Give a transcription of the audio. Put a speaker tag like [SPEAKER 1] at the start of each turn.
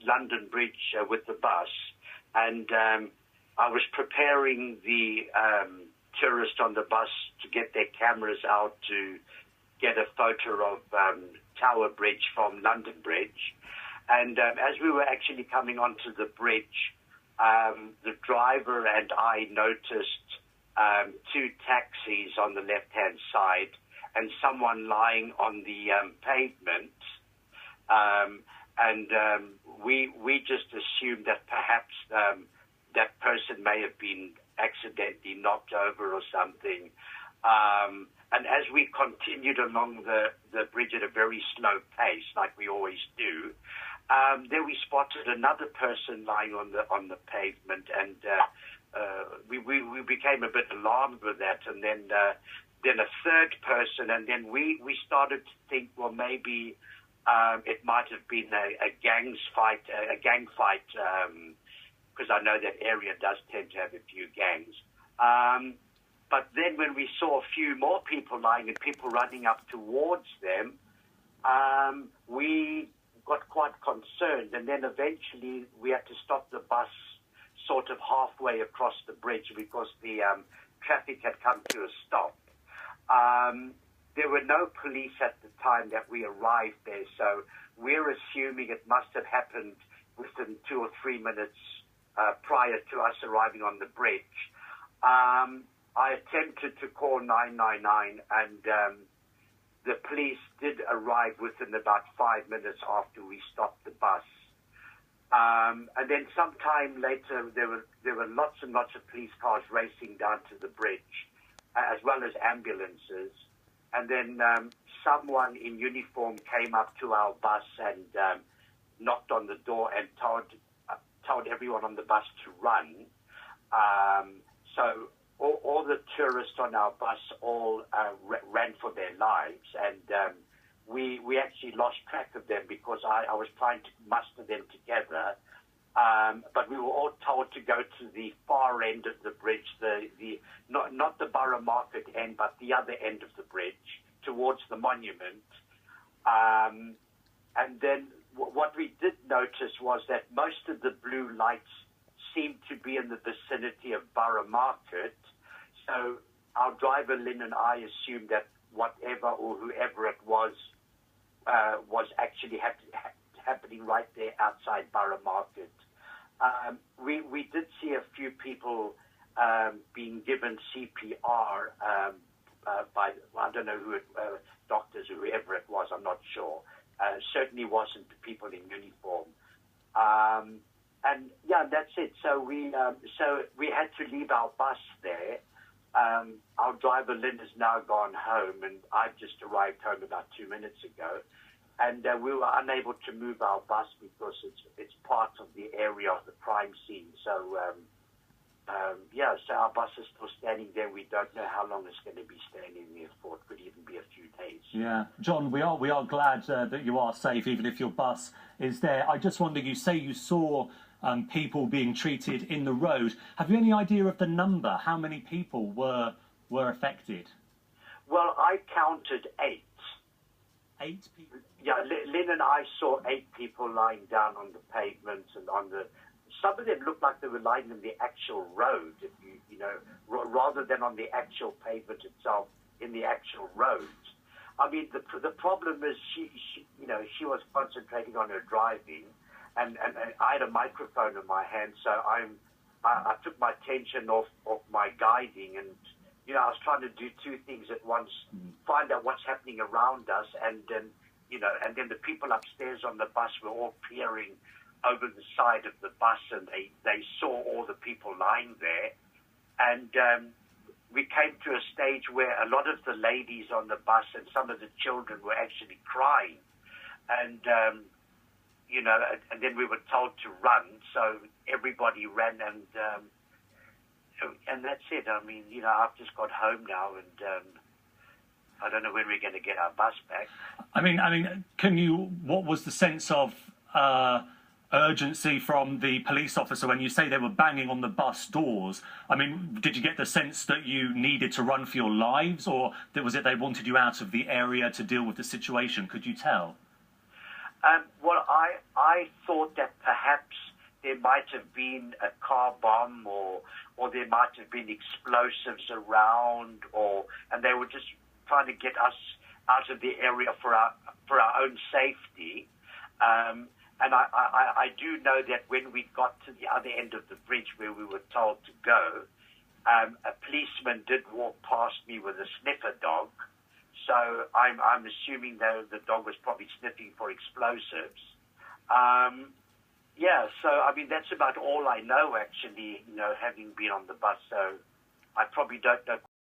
[SPEAKER 1] London Bridge with the bus, and I was preparing the tourists on the bus to get their cameras out to get a photo of Tower Bridge from London Bridge. And as we were actually coming onto the bridge, the driver and I noticed two taxis on the left-hand side and someone lying on the pavement. We just assumed that perhaps that person may have been accidentally knocked over or something. And as we continued along the bridge at a very slow pace, like we always do, then we spotted another person lying on the pavement, and we became a bit alarmed with that. And then a third person, and then we started to think, well, maybe it might have been a gang fight, because I know that area does tend to have a few gangs. But then when we saw a few more people lying and people running up towards them, we got quite concerned. And then eventually we had to stop the bus sort of halfway across the bridge because the traffic had come to a stop. There were no police at the time that we arrived there, so we're assuming it must have happened within 2 or 3 minutes prior to us arriving on the bridge. I attempted to call 999, and the police did arrive within about 5 minutes after we stopped the bus. And then sometime later, there were lots and lots of police cars racing down to the bridge, as well as ambulances. And then someone in uniform came up to our bus and knocked on the door and told everyone on the bus to run. So all the tourists on our bus all ran for their lives, and we actually lost track of them because I was trying to muster them together. But we were all told to go to the far end of the bridge, not the Borough Market end, but the other end of the bridge towards the monument. And then what we did notice was that most of the blue lights seemed to be in the vicinity of Borough Market. So our driver, Lynn, and I assumed that whatever or whoever it was actually happening right there outside Borough Market. We did see a few people being given CPR by, I don't know who doctors or whoever it was, I'm not sure. Certainly wasn't the people in uniform. And yeah, that's it. So we had to leave our bus there. Our driver, Lynn, has now gone home, and I've just arrived home about 2 minutes ago. And we were unable to move our bus because it's part of the area of the crime scene. So, so our bus is still standing there. We don't know how long it's going to be standing there for. It could even be a few days.
[SPEAKER 2] Yeah. John, we are glad that you are safe, even if your bus is there. I just wonder, you say you saw people being treated in the road. Have you any idea of the number? How many people were affected?
[SPEAKER 1] Well, I counted 8.
[SPEAKER 2] 8 people?
[SPEAKER 1] Yeah, Lynn and I saw 8 people lying down on the pavement and on the... Some of them looked like they were lying in the actual road, if you know, rather than on the actual pavement itself, in the actual road. I mean, the problem is she was concentrating on her driving, and I had a microphone in my hand, so I took my attention off my guiding, and I was trying to do 2 things at once: find out what's happening around us, and then the people upstairs on the bus were all peering over the side of the bus, and they saw all the people lying there, and we came to a stage where a lot of the ladies on the bus and some of the children were actually crying, and then we were told to run, so everybody ran, and that's it. I mean, I've just got home now, and I don't know when we're going to get our bus back.
[SPEAKER 2] I mean, what was the sense of urgency from the police officer when you say they were banging on the bus doors? I mean, did you get the sense that you needed to run for your lives, or was it they wanted you out of the area to deal with the situation? Could you tell?
[SPEAKER 1] Well, I thought that perhaps there might have been a car bomb, or there might have been explosives around, and they were just trying to get us out of the area for our own safety. And I do know that when we got to the other end of the bridge where we were told to go, a policeman did walk past me with a sniffer dog. So I'm assuming that the dog was probably sniffing for explosives. Yeah, so I mean that's about all I know actually, having been on the bus. So I probably don't know